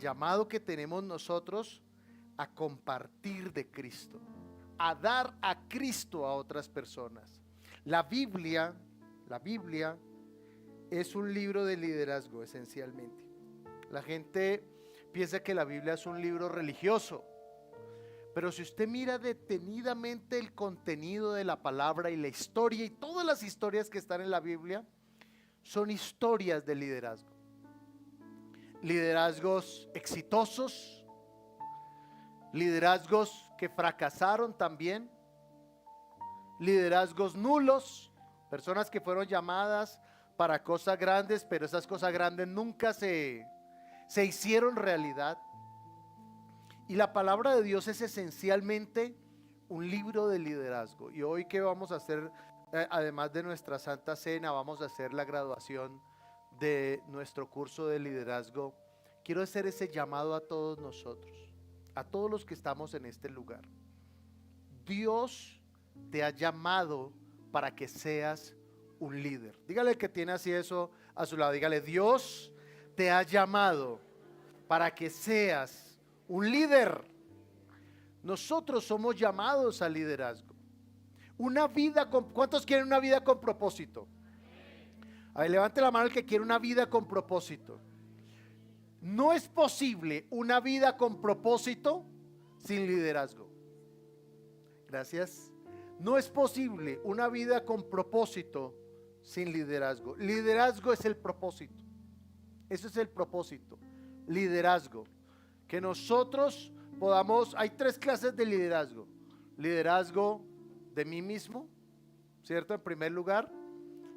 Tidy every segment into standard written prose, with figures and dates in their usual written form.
llamado que tenemos nosotros a compartir de Cristo, a dar a Cristo a otras personas. La Biblia es un libro de liderazgo esencialmente. La gente piensa que la Biblia es un libro religioso, pero si usted mira detenidamente el contenido de la palabra y la historia y todas las historias que están en la Biblia, son historias de liderazgo. Liderazgos exitosos, liderazgos que fracasaron también, liderazgos nulos, personas que fueron llamadas para cosas grandes, pero esas cosas grandes nunca se hicieron realidad. Y la palabra de Dios es esencialmente un libro de liderazgo. Y hoy, ¿qué vamos a hacer? Además de nuestra Santa Cena, vamos a hacer la graduación de nuestro curso de liderazgo. Quiero hacer ese llamado a todos nosotros, a todos los que estamos en este lugar. Dios te ha llamado para que seas un líder. Dígale al que tiene así eso a su lado, dígale: Dios te ha llamado para que seas un líder. Nosotros somos llamados al liderazgo. Una vida con, ¿cuántos quieren una vida con propósito? A ver, levante la mano el que quiere una vida con propósito. No es posible una vida con propósito sin liderazgo. Gracias. No es posible una vida con propósito sin liderazgo. Liderazgo es el propósito. Eso es el propósito. Liderazgo. Que nosotros podamos, hay 3 clases de liderazgo. Liderazgo de mí mismo, ¿cierto? En primer lugar.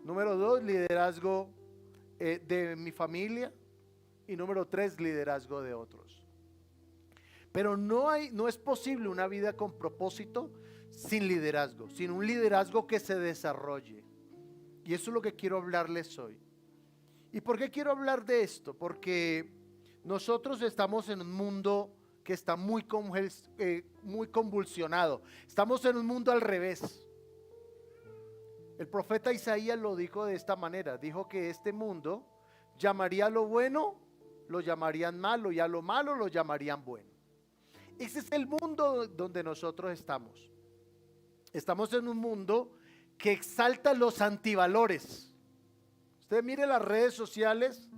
Número 2, liderazgo de mi familia. Y número 3, liderazgo de otros. Pero no es posible una vida con propósito sin liderazgo, sin un liderazgo que se desarrolle. Y eso es lo que quiero hablarles hoy. ¿Y por qué quiero hablar de esto? Porque nosotros estamos en un mundo que está muy convulsionado. Estamos en un mundo al revés. El profeta Isaías lo dijo de esta manera. Dijo que este mundo llamaría a lo bueno, lo llamarían malo, y a lo malo lo llamarían bueno. Ese es el mundo donde nosotros estamos. Estamos en un mundo que exalta los antivalores. Usted mire las redes sociales,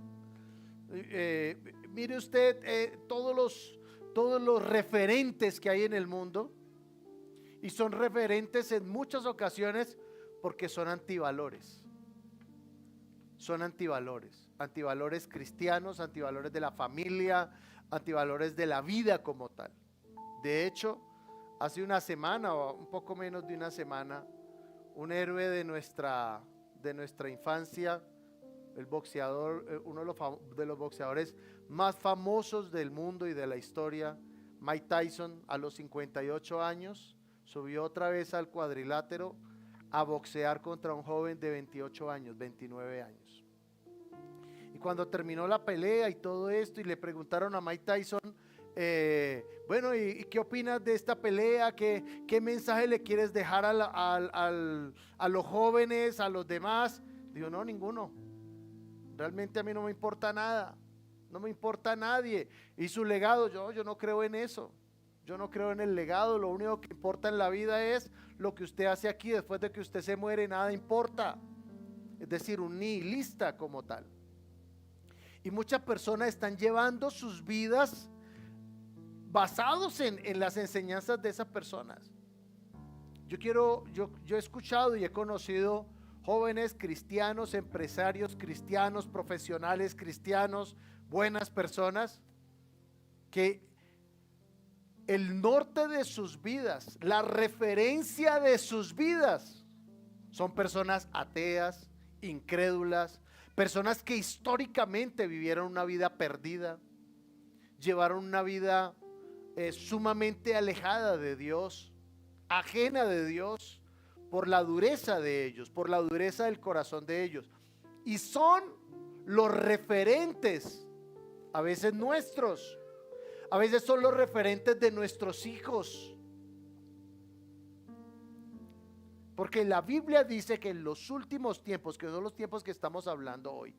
mire usted todos los referentes que hay en el mundo, y son referentes en muchas ocasiones porque son antivalores. Son antivalores, antivalores cristianos, antivalores de la familia, antivalores de la vida como tal. De hecho, hace una semana o un poco menos de una semana, un héroe de nuestra infancia, el boxeador, uno de los boxeadores más famosos del mundo y de la historia, Mike Tyson, a los 58 años, subió otra vez al cuadrilátero a boxear contra un joven de 28 años, 29 años. Y cuando terminó la pelea y todo esto, y le preguntaron a Mike Tyson, bueno, ¿y qué opinas de esta pelea? ¿Qué mensaje le quieres dejar a los jóvenes, a los demás? Dijo: no, ninguno. Realmente a mí no me importa nada. No me importa nadie. Y su legado, yo no creo en eso. Yo no creo en el legado. Lo único que importa en la vida es lo que usted hace aquí. Después de que usted se muere, nada importa. Es decir, un nihilista como tal. Y muchas personas están llevando sus vidas basados en las enseñanzas de esas personas. Yo he escuchado y he conocido jóvenes cristianos, empresarios cristianos, profesionales cristianos, buenas personas, que el norte de sus vidas, la referencia de sus vidas, son personas ateas, incrédulas, personas que históricamente vivieron una vida perdida, llevaron una vida sumamente alejada de Dios, ajena de Dios, por la dureza de ellos, por la dureza del corazón de ellos. Y son los referentes, a veces nuestros, a veces son los referentes de nuestros hijos. Porque la Biblia dice que en los últimos tiempos, que son los tiempos que estamos hablando hoy,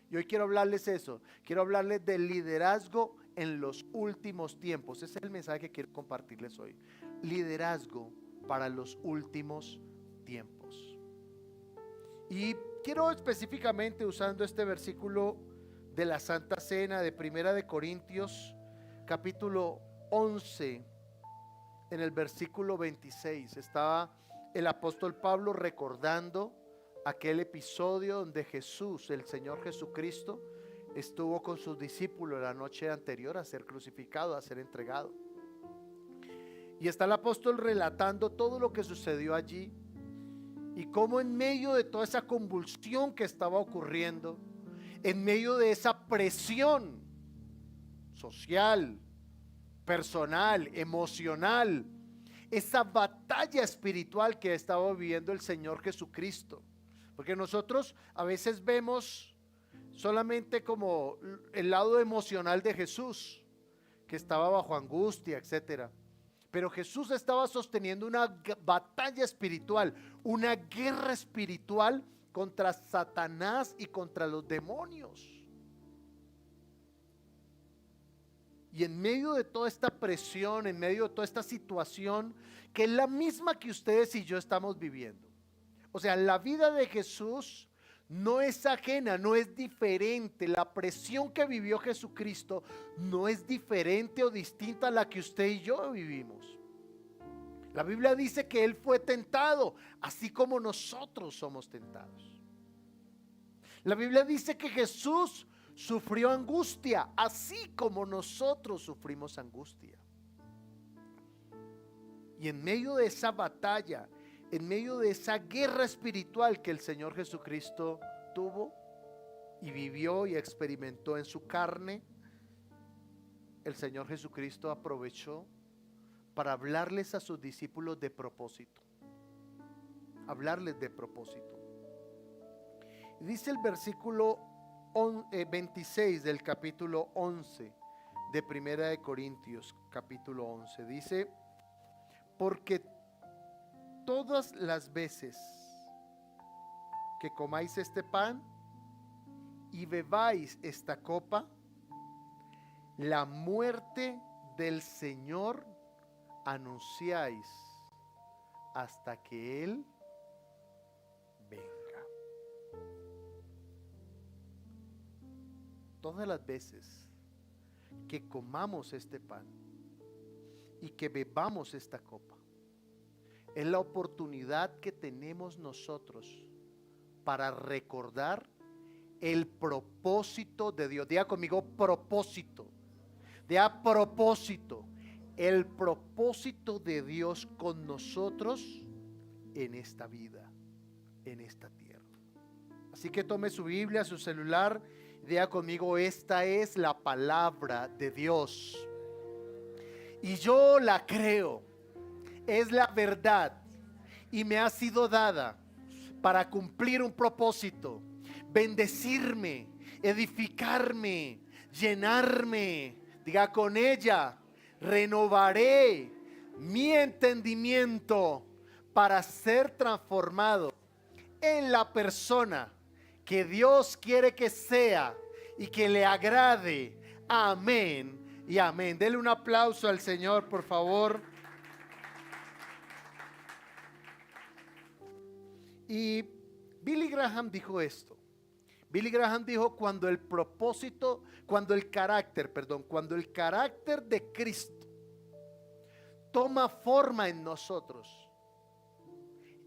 y hoy quiero hablarles eso, quiero hablarles del liderazgo en los últimos tiempos. Ese es el mensaje que quiero compartirles hoy. Liderazgo para los últimos tiempos. Y quiero específicamente, usando este versículo de la Santa Cena de Primera de Corintios, capítulo 11, en el versículo 26, estaba el apóstol Pablo recordando aquel episodio donde Jesús, el Señor Jesucristo, estuvo con sus discípulos la noche anterior a ser crucificado, a ser entregado. Y está el apóstol relatando todo lo que sucedió allí y cómo en medio de toda esa convulsión que estaba ocurriendo, en medio de esa presión social, personal, emocional, esa batalla espiritual que estaba viviendo el Señor Jesucristo. Porque nosotros a veces vemos solamente como el lado emocional de Jesús, que estaba bajo angustia, etcétera. Pero Jesús estaba sosteniendo una batalla espiritual, una guerra espiritual contra Satanás y contra los demonios. Y en medio de toda esta presión, en medio de toda esta situación, que es la misma que ustedes y yo estamos viviendo. O sea, la vida de Jesús no es ajena, no es diferente. La presión que vivió Jesucristo no es diferente o distinta a la que usted y yo vivimos. La Biblia dice que Él fue tentado, así como nosotros somos tentados. La Biblia dice que Jesús sufrió angustia, así como nosotros sufrimos angustia. Y en medio de esa batalla, en medio de esa guerra espiritual que el Señor Jesucristo tuvo y vivió y experimentó en su carne, el Señor Jesucristo aprovechó para hablarles a sus discípulos de propósito. Hablarles de propósito. Dice el versículo 26 del capítulo 11 de Primera de Corintios, capítulo 11. Dice: porque todas las veces que comáis este pan y bebáis esta copa, la muerte del Señor anunciáis hasta que Él venga. Todas las veces que comamos este pan y que bebamos esta copa, es la oportunidad que tenemos nosotros para recordar el propósito de Dios. Diga conmigo: propósito. Diga: propósito. El propósito de Dios con nosotros en esta vida, en esta tierra. Así que tome su Biblia, su celular, y diga conmigo: esta es la palabra de Dios. Y yo la creo. Es la verdad y me ha sido dada para cumplir un propósito: bendecirme, edificarme, llenarme. Diga: con ella renovaré mi entendimiento para ser transformado en la persona que Dios quiere que sea y que le agrade. Amén y amén. Dele un aplauso al Señor, por favor. Y Billy Graham dijo esto. Billy Graham dijo: cuando el carácter de Cristo toma forma en nosotros,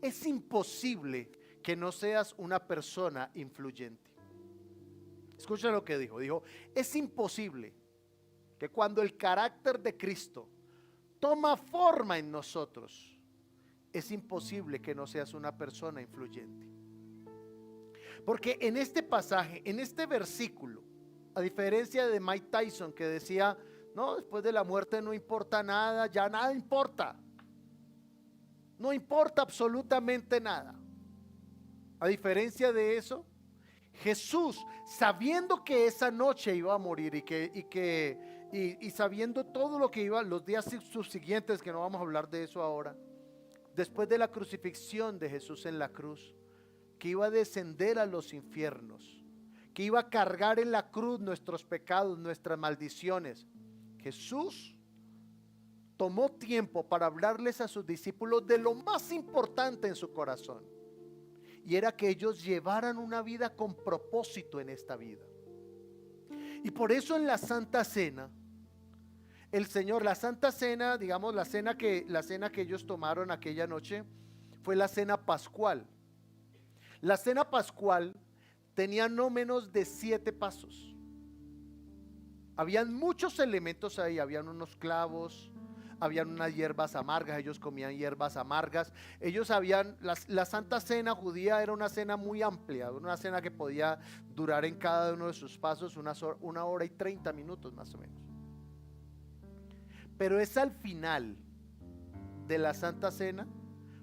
es imposible que no seas una persona influyente. Escucha lo que dijo. Dijo: es imposible que cuando el carácter de Cristo toma forma en nosotros, es imposible que no seas una persona influyente. Porque en este pasaje, en este versículo, a diferencia de Mike Tyson, que decía: no, después de la muerte no importa nada, ya nada importa. No importa absolutamente nada. A diferencia de eso, Jesús, sabiendo que esa noche iba a morir y sabiendo todo lo que iba, los días subsiguientes, que no vamos a hablar de eso ahora, después de la crucifixión de Jesús en la cruz, que iba a descender a los infiernos, que iba a cargar en la cruz nuestros pecados, nuestras maldiciones, Jesús tomó tiempo para hablarles a sus discípulos de lo más importante en su corazón, y era que ellos llevaran una vida con propósito en esta vida. Y por eso en la Santa Cena, el Señor, la Santa Cena, digamos la cena que ellos tomaron aquella noche, fue la cena pascual. La cena pascual tenía no menos de 7 pasos. Habían muchos elementos ahí, habían unos clavos, habían unas hierbas amargas, ellos comían hierbas amargas. La Santa Cena judía era una cena muy amplia, una cena que podía durar en cada uno de sus pasos 1 hora y 30 minutos más o menos. Pero es al final de la Santa Cena,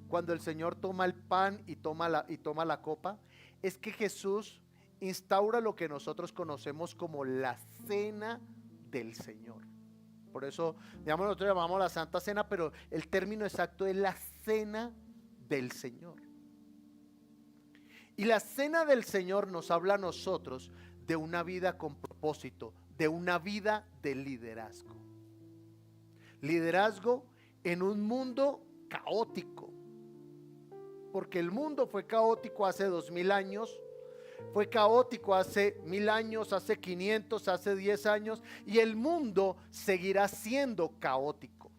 cuando el Señor toma el pan y toma la copa, es que Jesús instaura lo que nosotros conocemos como la cena del Señor. Por eso, digamos, nosotros llamamos la Santa Cena, pero el término exacto es la cena del Señor. Y la cena del Señor nos habla a nosotros de una vida con propósito, de una vida de liderazgo. Liderazgo en un mundo caótico, porque el mundo fue caótico hace 2000 años, fue caótico hace 1000 años, hace 500, hace 10 años, y el mundo seguirá siendo caótico.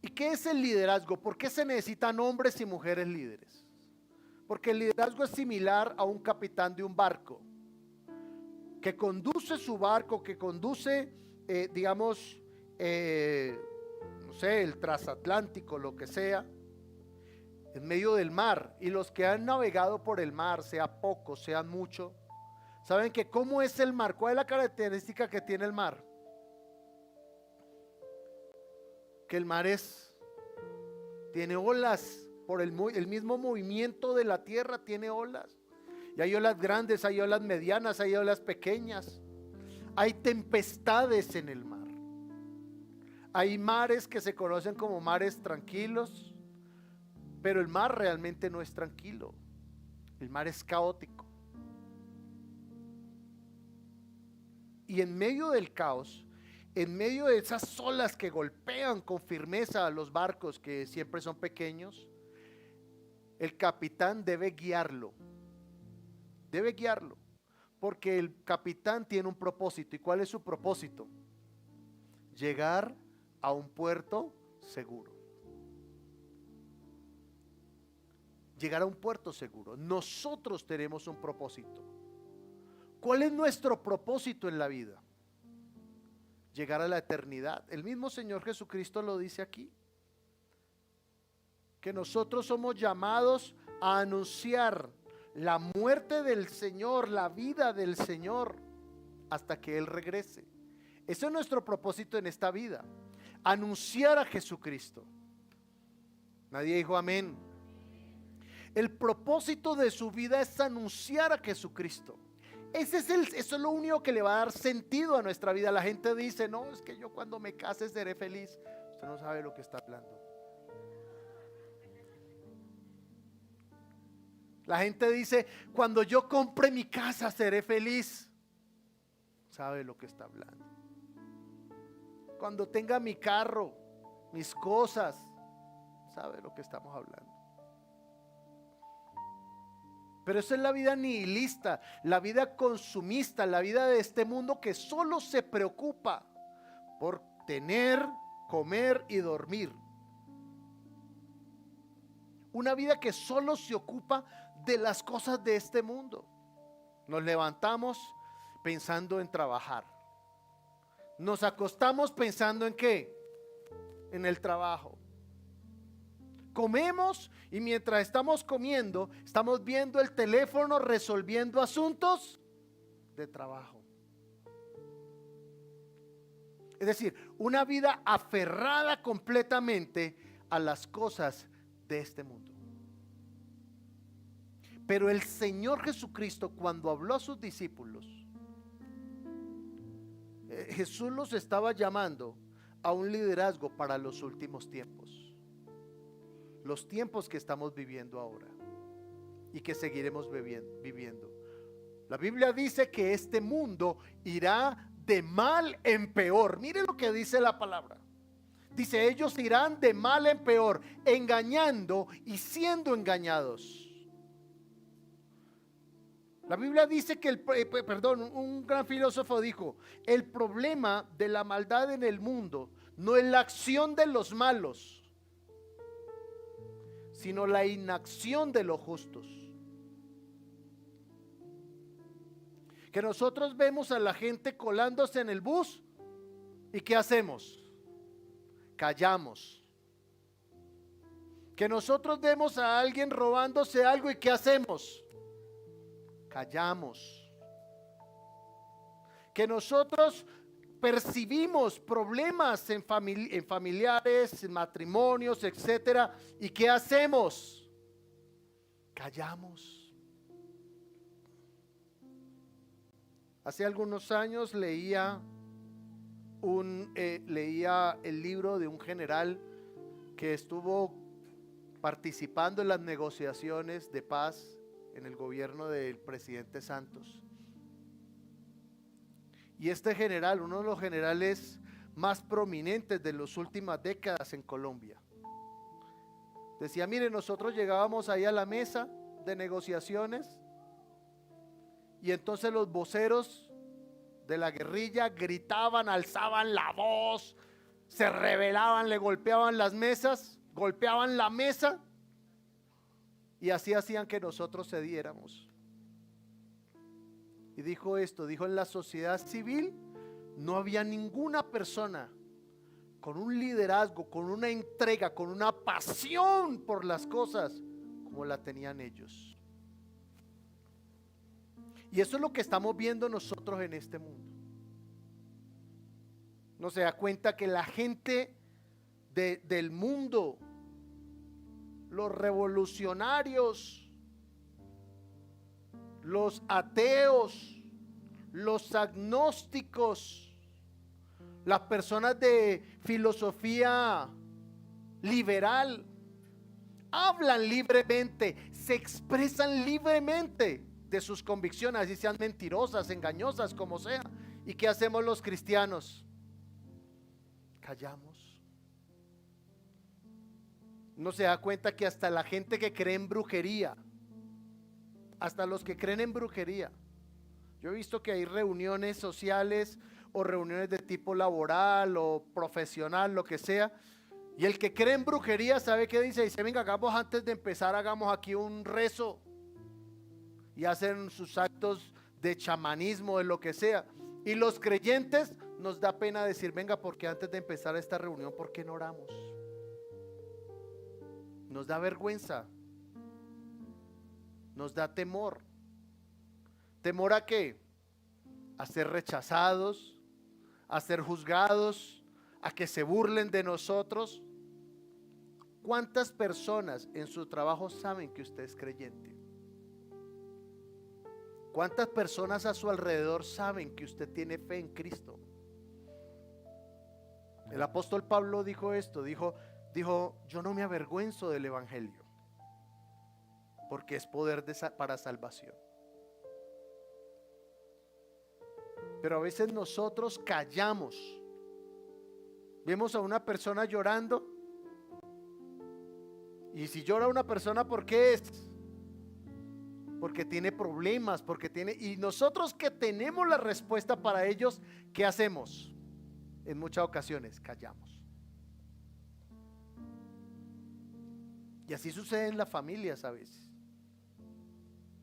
¿Y qué es el liderazgo? ¿Por qué se necesitan hombres y mujeres líderes? Porque el liderazgo es similar a un capitán de un barco que conduce su barco, que conduce, no sé, el transatlántico, lo que sea, en medio del mar. Y los que han navegado por el mar, sea poco, sea mucho, saben que cómo es el mar. ¿Cuál es la característica que tiene el mar? Que el mar tiene olas. Por el mismo movimiento de la tierra tiene olas. Y hay olas grandes, hay olas medianas, hay olas pequeñas. Hay tempestades en el mar. Hay mares que se conocen como mares tranquilos, pero el mar realmente no es tranquilo. El mar es caótico. Y en medio del caos, en medio de esas olas que golpean con firmeza a los barcos, que siempre son pequeños, el capitán debe guiarlo. Debe guiarlo, porque el capitán tiene un propósito. ¿Y cuál es su propósito? Llegar a un puerto seguro. Llegar a un puerto seguro. Nosotros tenemos un propósito. ¿Cuál es nuestro propósito en la vida? Llegar a la eternidad. El mismo Señor Jesucristo lo dice aquí, que nosotros somos llamados a anunciar la muerte del Señor, la vida del Señor, hasta que Él regrese. Ese es nuestro propósito en esta vida, anunciar a Jesucristo. Nadie dijo amén. El propósito de su vida es anunciar a Jesucristo. Eso es lo único que le va a dar sentido a nuestra vida. La gente dice, no, es que yo cuando me case seré feliz. Usted no sabe lo que está hablando. La gente dice, cuando yo compre mi casa seré feliz. ¿Sabe lo que está hablando? Cuando tenga mi carro, mis cosas, ¿sabe lo que estamos hablando? Pero esa es la vida nihilista, la vida consumista, la vida de este mundo que solo se preocupa por tener, comer y dormir. Una vida que solo se ocupa de las cosas de este mundo. Nos levantamos pensando en trabajar. Nos acostamos pensando en ¿qué? En el trabajo. Comemos y mientras estamos comiendo, estamos viendo el teléfono resolviendo asuntos de trabajo. Es decir, una vida aferrada completamente a las cosas de este mundo. Pero el Señor Jesucristo, cuando habló a sus discípulos, Jesús los estaba llamando a un liderazgo para los últimos tiempos. Los tiempos que estamos viviendo ahora y que seguiremos viviendo. La Biblia dice que este mundo irá de mal en peor. Mire lo que dice la palabra. Dice, ellos irán de mal en peor, engañando y siendo engañados. La Biblia dice que un gran filósofo dijo, el problema de la maldad en el mundo no es la acción de los malos, sino la inacción de los justos. Que nosotros vemos a la gente colándose en el bus y ¿qué hacemos? Callamos. Que nosotros vemos a alguien robándose algo y ¿qué hacemos? Callamos. Que nosotros percibimos problemas en familiares, en matrimonios, etcétera, ¿y qué hacemos? Callamos. Hace algunos años leía el libro de un general que estuvo participando en las negociaciones de paz en el gobierno del presidente Santos. Y este general, uno de los generales más prominentes de las últimas décadas en Colombia, decía, mire, nosotros llegábamos ahí a la mesa de negociaciones y entonces los voceros de la guerrilla gritaban, alzaban la voz, se rebelaban, le golpeaban las mesas, golpeaban la mesa y así hacían que nosotros cediéramos. Y dijo esto, dijo, en la sociedad civil no había ninguna persona con un liderazgo, con una entrega, con una pasión por las cosas como la tenían ellos. Y eso es lo que estamos viendo nosotros en este mundo. No se da cuenta que la gente del mundo, los revolucionarios, los ateos, los agnósticos, las personas de filosofía liberal, hablan libremente, se expresan libremente de sus convicciones, así sean mentirosas, engañosas, como sea. ¿Y qué hacemos los cristianos? Callamos. No se da cuenta que hasta la gente que cree en brujería, hasta los que creen en brujería, yo he visto que hay reuniones sociales o reuniones de tipo laboral o profesional, lo que sea, y el que cree en brujería, ¿sabe qué dice? Dice, venga, hagamos antes de empezar, hagamos aquí un rezo, y hacen sus actos de chamanismo, de lo que sea. Y los creyentes nos da pena decir, venga, porque antes de empezar esta reunión, ¿por qué no oramos? Nos da vergüenza, nos da temor. ¿Temor a qué? A ser rechazados, a ser juzgados, a que se burlen de nosotros. ¿Cuántas personas en su trabajo saben que usted es creyente? ¿Cuántas personas a su alrededor saben que usted tiene fe en Cristo? El apóstol Pablo dijo esto, dijo, yo no me avergüenzo del evangelio, porque es poder para salvación. Pero a veces nosotros callamos. Vemos a una persona llorando, y si llora una persona, ¿por qué es? Porque tiene problemas, y nosotros que tenemos la respuesta para ellos, ¿qué hacemos? En muchas ocasiones callamos. Y así sucede en las familias a veces.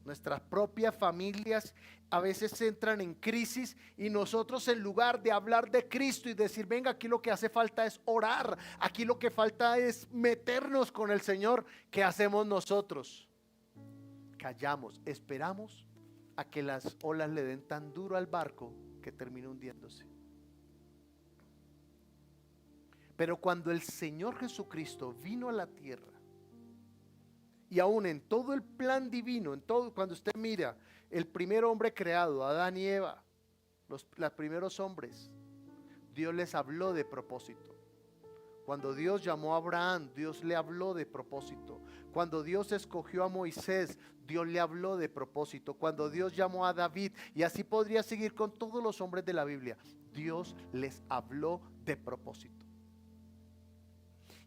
Nuestras propias familias a veces entran en crisis y nosotros, en lugar de hablar de Cristo y decir, venga, aquí lo que hace falta es orar, aquí lo que falta es meternos con el Señor, ¿qué hacemos nosotros? Callamos, esperamos a que las olas le den tan duro al barco que termine hundiéndose. Pero cuando el Señor Jesucristo vino a la tierra, y aún en todo el plan divino, cuando usted mira el primer hombre creado, Adán y Eva, los primeros hombres, Dios les habló de propósito. Cuando Dios llamó a Abraham, Dios le habló de propósito. Cuando Dios escogió a Moisés, Dios le habló de propósito. Cuando Dios llamó a David, y así podría seguir con todos los hombres de la Biblia, Dios les habló de propósito.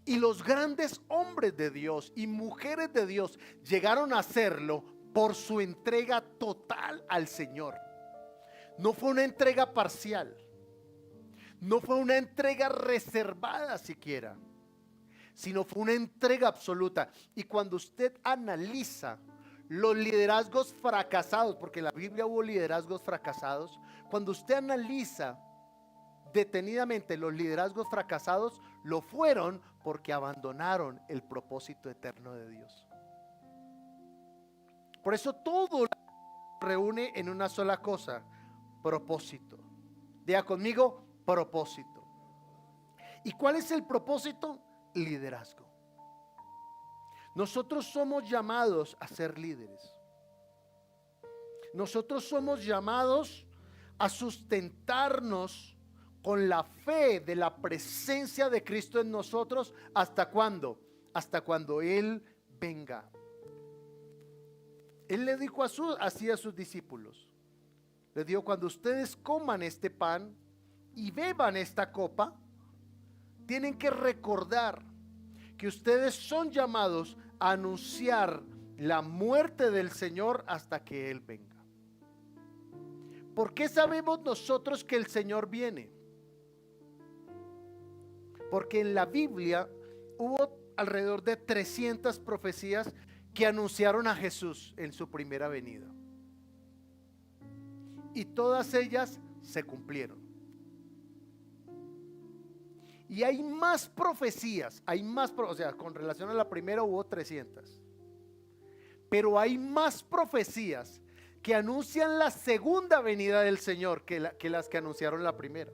Y los grandes hombres de Dios y mujeres de Dios llegaron a hacerlo por su entrega total al Señor. No fue una entrega parcial. No fue una entrega reservada siquiera, sino fue una entrega absoluta. Y cuando usted analiza los liderazgos fracasados, porque en la Biblia hubo liderazgos fracasados, cuando usted analiza detenidamente los liderazgos fracasados, lo fueron porque abandonaron el propósito eterno de Dios. Por eso todo reúne en una sola cosa: propósito. Diga conmigo: propósito. ¿Y cuál es el propósito? Liderazgo. Nosotros somos llamados a ser líderes. Nosotros somos llamados a sustentarnos con la fe de la presencia de Cristo en nosotros. ¿Hasta cuándo? Hasta cuando Él venga. Él le dijo así a sus discípulos. Le dijo: cuando ustedes coman este pan y beban esta copa, tienen que recordar que ustedes son llamados a anunciar la muerte del Señor hasta que Él venga. ¿Por qué sabemos nosotros que el Señor viene? Porque en la Biblia hubo alrededor de 300 profecías que anunciaron a Jesús en su primera venida. Y todas ellas se cumplieron. Y hay más profecías, o sea, con relación a la primera hubo 300. Pero hay más profecías que anuncian la segunda venida del Señor que las que anunciaron la primera.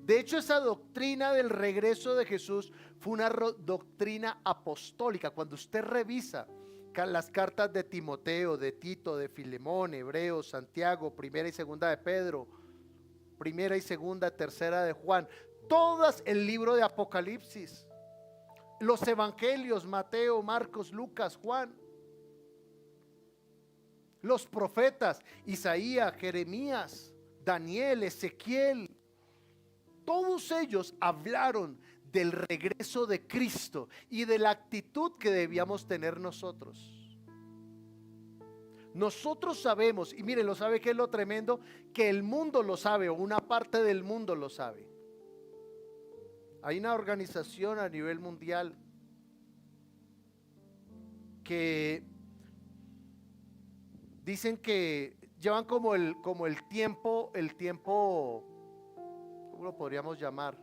De hecho, esa doctrina del regreso de Jesús fue una doctrina apostólica. Cuando usted revisa las cartas de Timoteo, de Tito, de Filemón, Hebreos, Santiago, primera y segunda de Pedro, primera y segunda, tercera de Juan, todas el libro de Apocalipsis, los evangelios, Mateo, Marcos, Lucas, Juan, los profetas, Isaías, Jeremías, Daniel, Ezequiel, todos ellos hablaron del regreso de Cristo y de la actitud que debíamos tener nosotros. Nosotros sabemos, y miren, lo sabe que es lo tremendo, que el mundo lo sabe, o una parte del mundo lo sabe. Hay una organización a nivel mundial que dicen que llevan como el tiempo, ¿cómo lo podríamos llamar?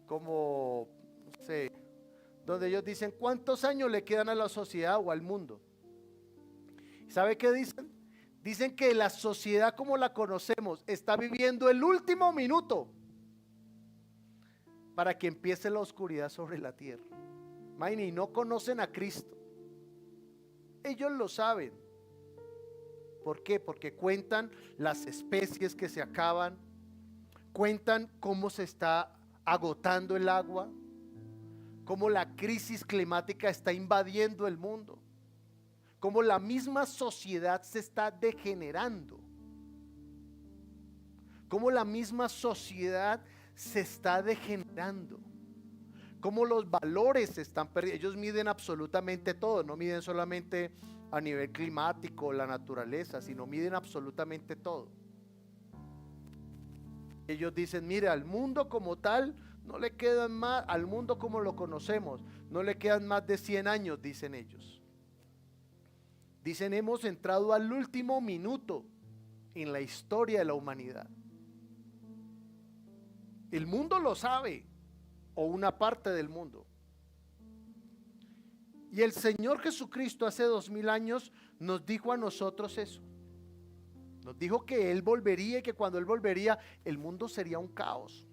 Como, no sé, donde ellos dicen cuántos años le quedan a la sociedad o al mundo. ¿Sabe qué dicen? Dicen que la sociedad como la conocemos está viviendo el último minuto para que empiece la oscuridad sobre la tierra. Imagínate, y no conocen a Cristo. Ellos lo saben. ¿Por qué? Porque cuentan las especies que se acaban, cuentan cómo se está agotando el agua, cómo la crisis climática está invadiendo el mundo, cómo la misma sociedad se está degenerando, cómo la misma sociedad se está degenerando, cómo los valores se están perdiendo. Ellos miden absolutamente todo, no miden solamente a nivel climático, la naturaleza, sino miden absolutamente todo. Ellos dicen: mire, al mundo como tal no le quedan más, al mundo como lo conocemos, no le quedan más de 100 años, dicen ellos. Dicen: hemos entrado al último minuto en la historia de la humanidad. El mundo lo sabe, o una parte del mundo. Y el Señor Jesucristo hace 2000 años nos dijo a nosotros eso. Nos dijo que Él volvería y que cuando Él volvería el mundo sería un caos.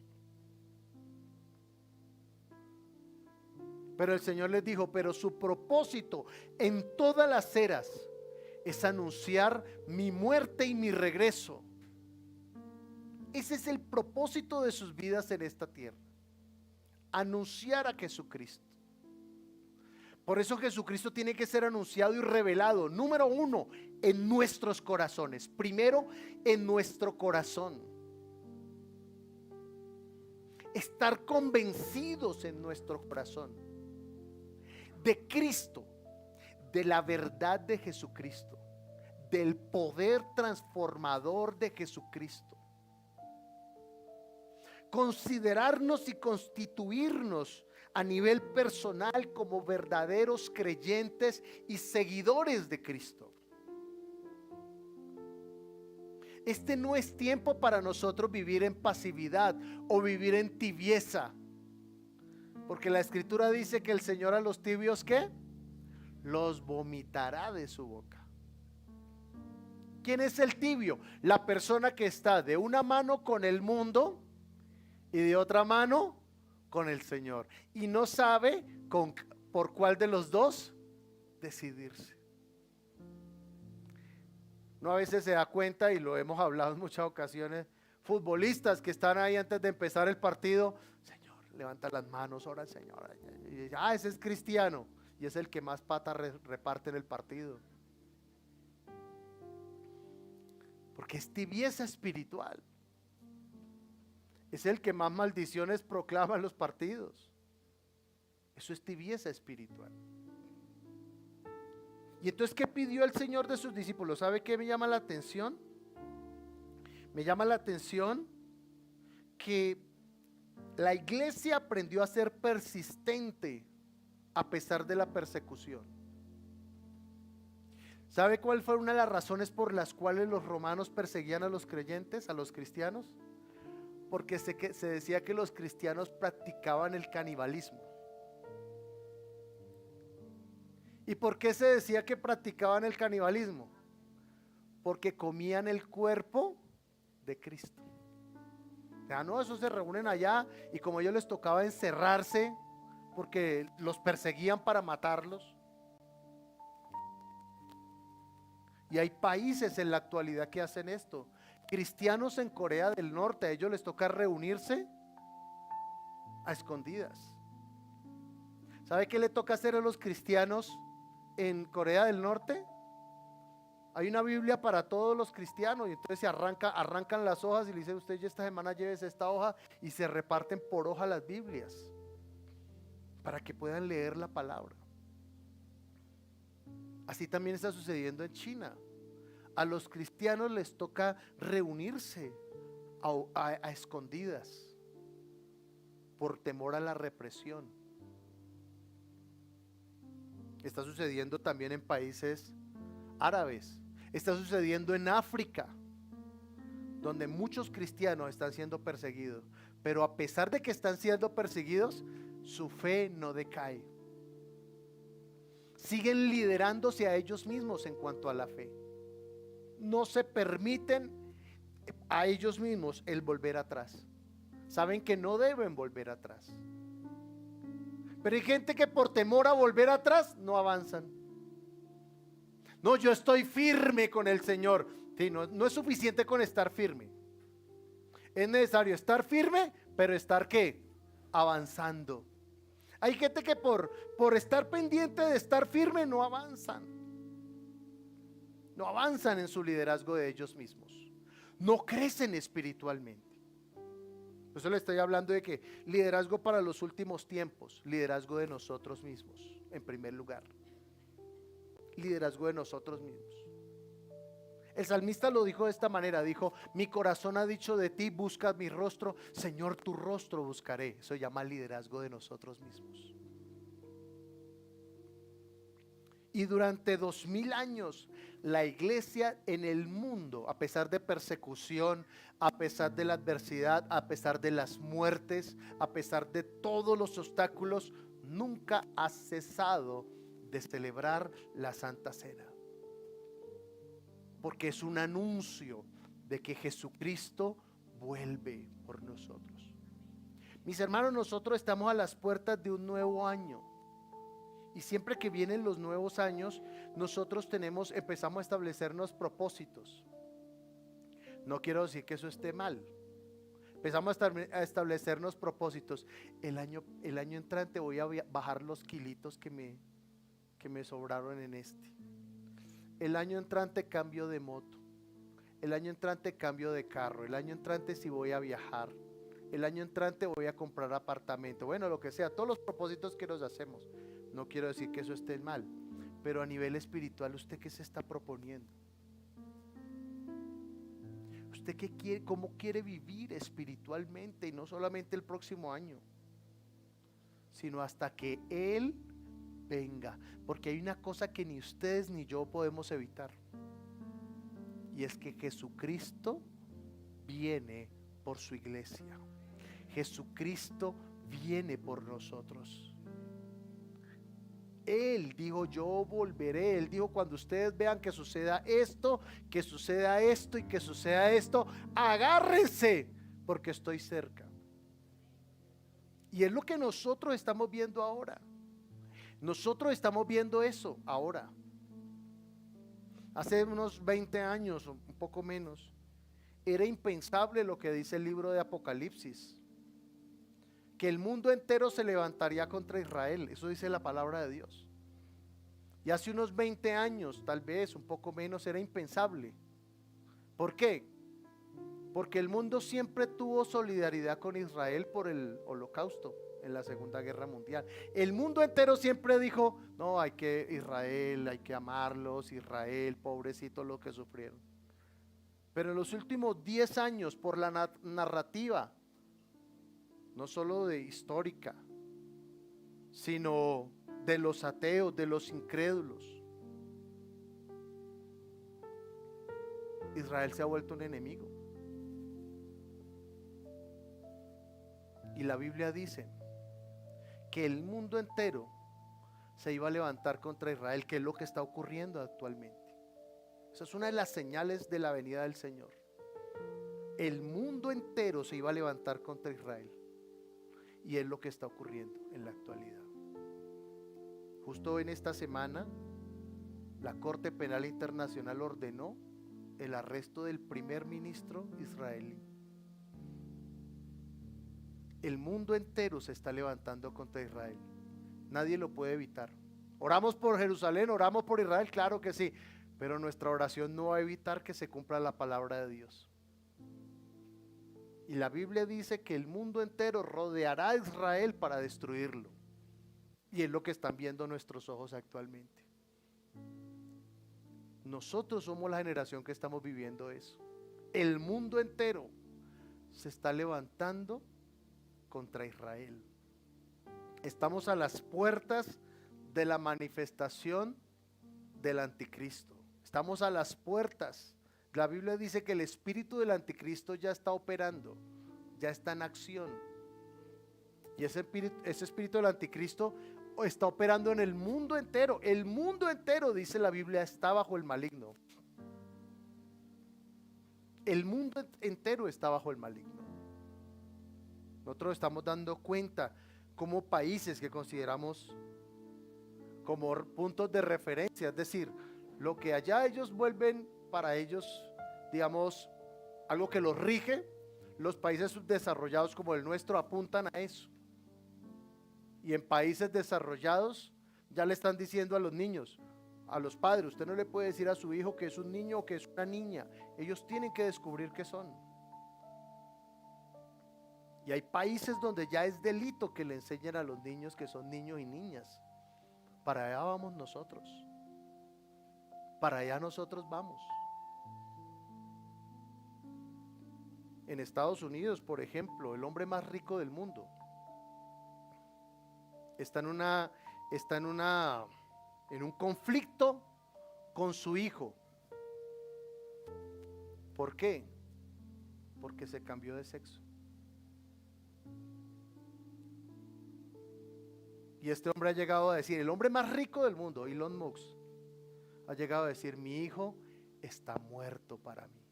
Pero el Señor les dijo: pero su propósito en todas las eras es anunciar mi muerte y mi regreso. Ese es el propósito de sus vidas en esta tierra. Anunciar a Jesucristo. Por eso Jesucristo tiene que ser anunciado y revelado, número uno, en nuestros corazones. Primero, en nuestro corazón. Estar convencidos en nuestro corazón de Cristo, de la verdad de Jesucristo, del poder transformador de Jesucristo. Considerarnos y constituirnos a nivel personal como verdaderos creyentes y seguidores de Cristo. Este no es tiempo para nosotros vivir en pasividad o vivir en tibieza, porque la Escritura dice que el Señor a los tibios, ¿qué? Los vomitará de su boca. ¿Quién es el tibio? La persona que está de una mano con el mundo y de otra mano con el Señor, y no sabe por cuál de los dos decidirse. No, a veces se da cuenta, y lo hemos hablado en muchas ocasiones, futbolistas que están ahí antes de empezar el partido: Señor, levanta las manos, ora al Señor. Y ese es cristiano, y es el que más patas reparte en el partido, porque es tibieza espiritual. Es el que más maldiciones proclama en los partidos. Eso es tibieza espiritual. Y entonces, ¿qué pidió el Señor de sus discípulos? ¿Sabe qué me llama la atención? Me llama la atención que la iglesia aprendió a ser persistente a pesar de la persecución. ¿Sabe cuál fue una de las razones por las cuales los romanos perseguían a los creyentes, a los cristianos? Porque se decía que los cristianos practicaban el canibalismo. ¿Y por qué se decía que practicaban el canibalismo? Porque comían el cuerpo de Cristo. Ya no, esos se reúnen allá, y como a ellos les tocaba encerrarse porque los perseguían para matarlos. Y hay países en la actualidad que hacen esto. Cristianos en Corea del Norte, a ellos les toca reunirse a escondidas. ¿Sabe qué le toca hacer a los cristianos en Corea del Norte? Hay una Biblia para todos los cristianos, y entonces se arrancan las hojas y le dicen: usted ya esta semana llévese esta hoja, y se reparten por hoja las Biblias para que puedan leer la palabra. Así también está sucediendo en China. A los cristianos les toca reunirse a escondidas por temor a la represión. Está sucediendo también en países árabes. Está sucediendo en África, donde muchos cristianos están siendo perseguidos, pero a pesar de que están siendo perseguidos, su fe no decae. Siguen liderándose a ellos mismos en cuanto a la fe. No se permiten a ellos mismos el volver atrás. Saben que no deben volver atrás. Pero hay gente que por temor a volver atrás no avanzan. No, yo estoy firme con el Señor. Sí, no es suficiente con estar firme. Es necesario estar firme, pero estar ¿qué? Avanzando. Hay gente que por estar pendiente de estar firme no avanzan. No avanzan en su liderazgo de ellos mismos. No crecen espiritualmente. Por eso le estoy hablando de que liderazgo para los últimos tiempos, liderazgo de nosotros mismos, en primer lugar. Liderazgo de nosotros mismos. El salmista lo dijo de esta manera, dijo: mi corazón ha dicho de ti, buscas mi rostro, Señor, tu rostro buscaré. Eso se llama liderazgo de nosotros mismos. Y durante 2000 años la iglesia en el mundo, a pesar de persecución, a pesar de la adversidad, a pesar de las muertes, a pesar de todos los obstáculos, nunca ha cesado de celebrar la Santa Cena. Porque es un anuncio de que Jesucristo vuelve por nosotros. Mis hermanos, nosotros estamos a las puertas de un nuevo año. Y siempre que vienen los nuevos años, nosotros empezamos a establecernos propósitos. No quiero decir que eso esté mal, Empezamos a establecernos propósitos. El año entrante voy a bajar los kilitos que me sobraron en este. El año entrante cambio de moto. El año entrante cambio de carro. El año entrante si voy a viajar. El año entrante voy a comprar apartamento. Bueno, lo que sea, todos los propósitos que nos hacemos. No quiero decir que eso esté mal, pero a nivel espiritual, ¿usted qué se está proponiendo? ¿Usted qué quiere, cómo quiere vivir espiritualmente? Y no solamente el próximo año, sino hasta que Él venga. Porque hay una cosa que ni ustedes ni yo podemos evitar. Y es que Jesucristo viene por su iglesia. Jesucristo viene por nosotros. Él dijo, yo volveré. Él dijo, cuando ustedes vean que suceda esto, que suceda esto y que suceda esto, agárrense, porque estoy cerca. Y es lo que nosotros estamos viendo ahora. Nosotros estamos viendo eso ahora. Hace unos 20 años, un poco menos, era impensable lo que dice el libro de Apocalipsis, que el mundo entero se levantaría contra Israel. Eso dice la palabra de Dios. Y hace unos 20 años, tal vez un poco menos, era impensable. ¿Por qué? Porque el mundo siempre tuvo solidaridad con Israel por el holocausto en la Segunda Guerra Mundial. El mundo entero siempre dijo, no, hay que amarlos, Israel, pobrecitos lo que sufrieron. Pero en los últimos 10 años, por la narrativa, no solo de histórica, sino de los ateos, de los incrédulos, Israel se ha vuelto un enemigo. Y la Biblia dice que el mundo entero se iba a levantar contra Israel, que es lo que está ocurriendo actualmente. Esa es una de las señales de la venida del Señor. El mundo entero se iba a levantar contra Israel. Y es lo que está ocurriendo en la actualidad. Justo en esta semana, la Corte Penal Internacional ordenó el arresto del primer ministro israelí. El mundo entero se está levantando contra Israel. Nadie lo puede evitar. Oramos por Jerusalén, oramos por Israel, claro que sí, pero nuestra oración no va a evitar que se cumpla la palabra de Dios. Y la Biblia dice que el mundo entero rodeará a Israel para destruirlo. Y es lo que están viendo nuestros ojos actualmente. Nosotros somos la generación que estamos viviendo eso. El mundo entero se está levantando contra Israel. Estamos a las puertas de la manifestación del anticristo. Estamos a las puertas. La Biblia dice que el espíritu del anticristo ya está operando, ya está en acción. Y ese espíritu del anticristo está operando en el mundo entero. El mundo entero, dice la Biblia, está bajo el maligno. El mundo entero está bajo el maligno. Nosotros estamos dando cuenta como países que consideramos como puntos de referencia, es decir, lo que allá ellos vuelven para ellos, digamos, algo que los rige, los países subdesarrollados como el nuestro apuntan a eso. Y en países desarrollados ya le están diciendo a los niños, a los padres, usted no le puede decir a su hijo que es un niño o que es una niña. Ellos tienen que descubrir qué son. Y hay países donde ya es delito que le enseñen a los niños que son niños y niñas. Para allá vamos nosotros. Para allá nosotros vamos. En Estados Unidos, por ejemplo, el hombre más rico del mundo está en un conflicto con su hijo. ¿Por qué? Porque se cambió de sexo. Y este hombre ha llegado a decir, el hombre más rico del mundo, Elon Musk, ha llegado a decir, mi hijo está muerto para mí.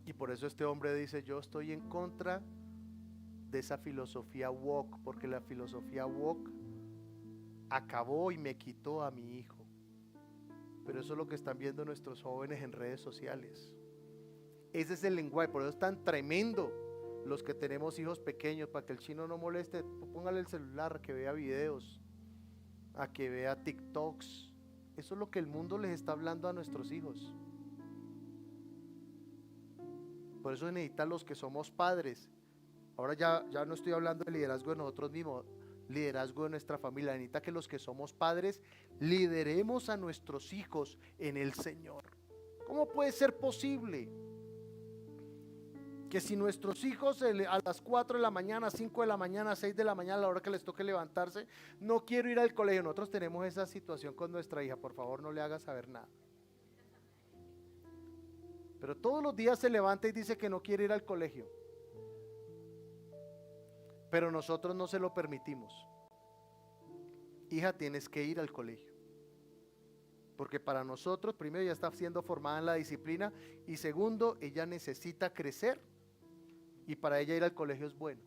Y por eso este hombre dice, yo estoy en contra de esa filosofía woke, porque la filosofía woke acabó y me quitó a mi hijo. Pero eso es lo que están viendo nuestros jóvenes en redes sociales. Ese es el lenguaje, por eso es tan tremendo los que tenemos hijos pequeños, para que el chino no moleste, póngale el celular a que vea videos, a que vea TikToks. Eso es lo que el mundo les está hablando a nuestros hijos. Por eso necesitan los que somos padres. Ahora ya no estoy hablando de liderazgo de nosotros mismos, liderazgo de nuestra familia. Necesita que los que somos padres lideremos a nuestros hijos en el Señor. ¿Cómo puede ser posible que si nuestros hijos a las 4 de la mañana, 5 de la mañana, 6 de la mañana, a la hora que les toque levantarse, no quiero ir al colegio? Nosotros tenemos esa situación con nuestra hija. Por favor, no le hagas saber nada. Pero todos los días se levanta y dice que no quiere ir al colegio. Pero nosotros no se lo permitimos. Hija, tienes que ir al colegio. Porque para nosotros, primero, ella está siendo formada en la disciplina, y segundo, ella necesita crecer, y para ella ir al colegio es bueno.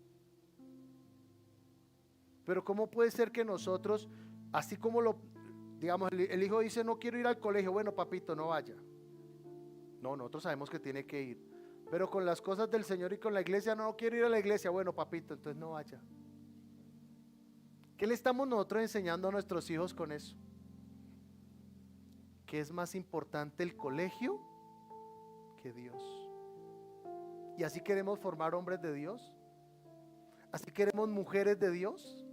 Pero ¿cómo puede ser que nosotros, así como digamos, el hijo dice no quiero ir al colegio, bueno papito, no vaya? No, nosotros sabemos que tiene que ir, pero con las cosas del Señor y con la iglesia, no quiero ir a la iglesia, bueno papito, entonces no vaya. ¿Qué le estamos nosotros enseñando a nuestros hijos con eso? Que es más importante el colegio que Dios. Y así queremos formar hombres de Dios, así queremos mujeres de Dios,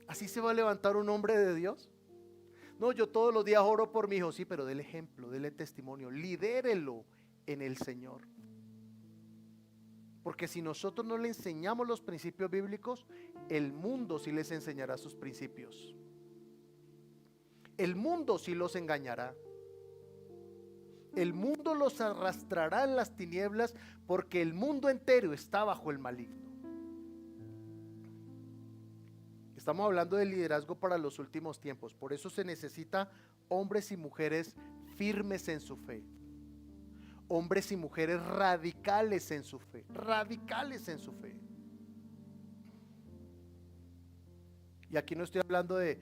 así se va a levantar un hombre de Dios. No, yo todos los días oro por mi hijo, sí, pero déle ejemplo, déle testimonio, lidérelo en el Señor. Porque si nosotros no le enseñamos los principios bíblicos, el mundo sí les enseñará sus principios. El mundo sí los engañará. El mundo los arrastrará en las tinieblas, porque el mundo entero está bajo el maligno. Estamos hablando de liderazgo para los últimos tiempos. Por eso se necesita hombres y mujeres firmes en su fe. Hombres y mujeres radicales en su fe. Radicales en su fe. Y aquí no estoy hablando es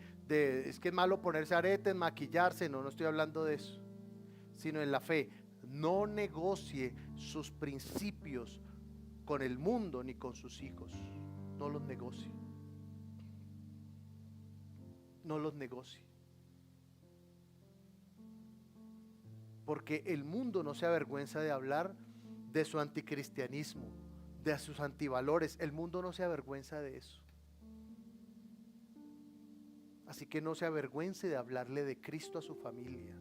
que es malo ponerse aretes, maquillarse. No estoy hablando de eso. Sino en la fe. No negocie sus principios con el mundo ni con sus hijos. No los negocie. No los negocie. Porque el mundo no se avergüenza de hablar de su anticristianismo, de sus antivalores. El mundo no se avergüenza de eso. Así que no se avergüence de hablarle de Cristo a su familia.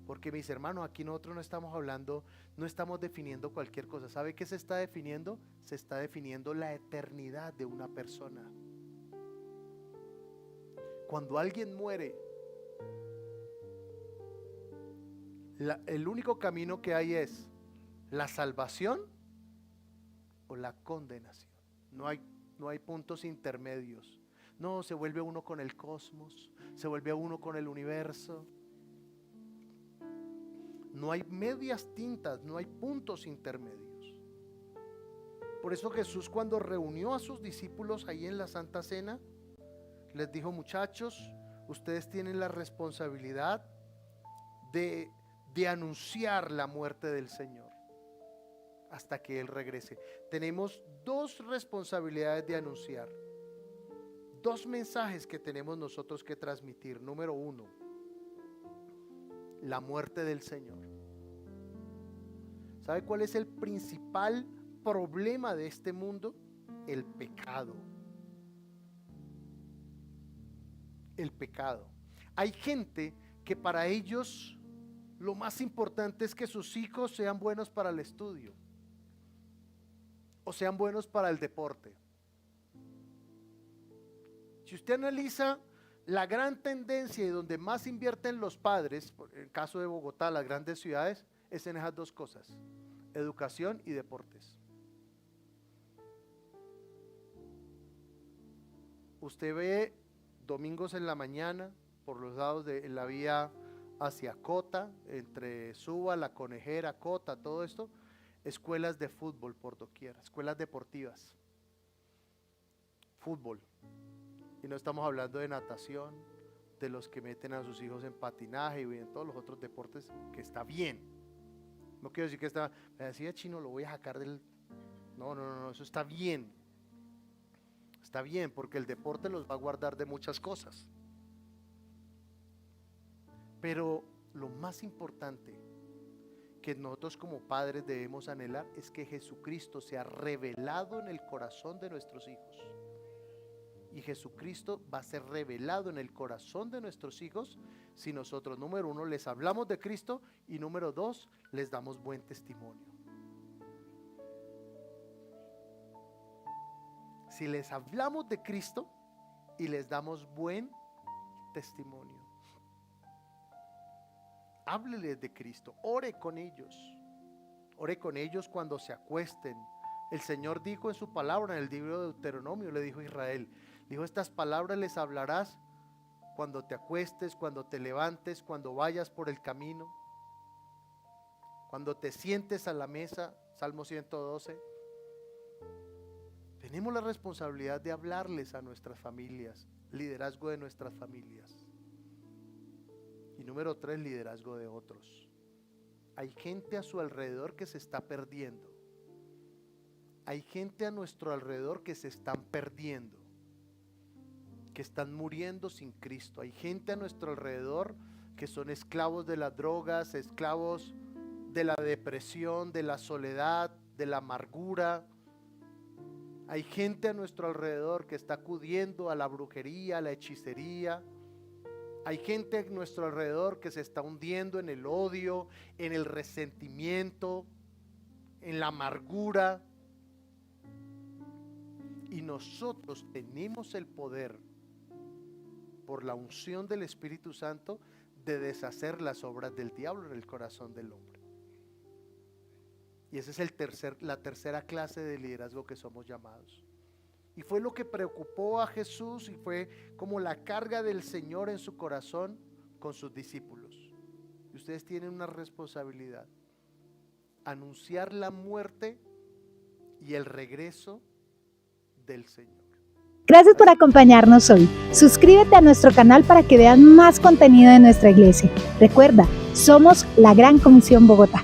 Porque mis hermanos, aquí nosotros no estamos hablando, no estamos definiendo cualquier cosa. ¿Sabe qué se está definiendo? Se está definiendo la eternidad de una persona. Cuando alguien muere, el único camino que hay es la salvación o la condenación. No hay puntos intermedios. No, se vuelve uno con el cosmos, se vuelve uno con el universo. No hay medias tintas, no hay puntos intermedios. Por eso Jesús, cuando reunió a sus discípulos ahí en la Santa Cena, les dijo: muchachos, ustedes tienen la responsabilidad de anunciar la muerte del Señor hasta que Él regrese. Tenemos dos responsabilidades de anunciar, dos mensajes que tenemos nosotros que transmitir. Número uno, la muerte del Señor. ¿Sabe cuál es el principal problema de este mundo? El pecado. El pecado. Hay gente que para ellos lo más importante es que sus hijos sean buenos para el estudio o sean buenos para el deporte. Si usted analiza la gran tendencia y donde más invierten los padres, en el caso de Bogotá, las grandes ciudades, es en esas dos cosas: educación y deportes. Usted ve domingos en la mañana por los lados de la vía hacia Cota, entre Suba, La Conejera, Cota, todo esto, escuelas de fútbol por doquier, escuelas deportivas, fútbol. Y no estamos hablando de natación, de los que meten a sus hijos en patinaje y en todos los otros deportes, que está bien. No quiero decir que me decía chino, lo voy a sacar del... No, eso está bien. Está bien, porque el deporte los va a guardar de muchas cosas. Pero lo más importante que nosotros como padres debemos anhelar es que Jesucristo sea revelado en el corazón de nuestros hijos. Y Jesucristo va a ser revelado en el corazón de nuestros hijos si nosotros, número 1, les hablamos de Cristo, y número 2, les damos buen testimonio. Si les hablamos de Cristo y les damos buen testimonio, hábleles de Cristo, ore con ellos cuando se acuesten. El Señor dijo en su palabra, en el libro de Deuteronomio, le dijo a Israel, dijo: estas palabras les hablarás cuando te acuestes, cuando te levantes, cuando vayas por el camino, cuando te sientes a la mesa. Salmo 112. Tenemos la responsabilidad de hablarles a nuestras familias, liderazgo de nuestras familias. Y número 3, liderazgo de otros. Hay gente a su alrededor que se está perdiendo. Hay gente a nuestro alrededor que se están perdiendo, que están muriendo sin Cristo. Hay gente a nuestro alrededor que son esclavos de las drogas, esclavos de la depresión, de la soledad, de la amargura. Hay gente a nuestro alrededor que está acudiendo a la brujería, a la hechicería. Hay gente a nuestro alrededor que se está hundiendo en el odio, en el resentimiento, en la amargura. Y nosotros tenemos el poder, por la unción del Espíritu Santo, de deshacer las obras del diablo en el corazón del hombre. Y esa es la tercera clase de liderazgo que somos llamados. Y fue lo que preocupó a Jesús, y fue como la carga del Señor en su corazón con sus discípulos. Y ustedes tienen una responsabilidad: anunciar la muerte y el regreso del Señor. Gracias por acompañarnos hoy. Suscríbete a nuestro canal para que veas más contenido de nuestra iglesia. Recuerda, somos la Gran Comisión Bogotá.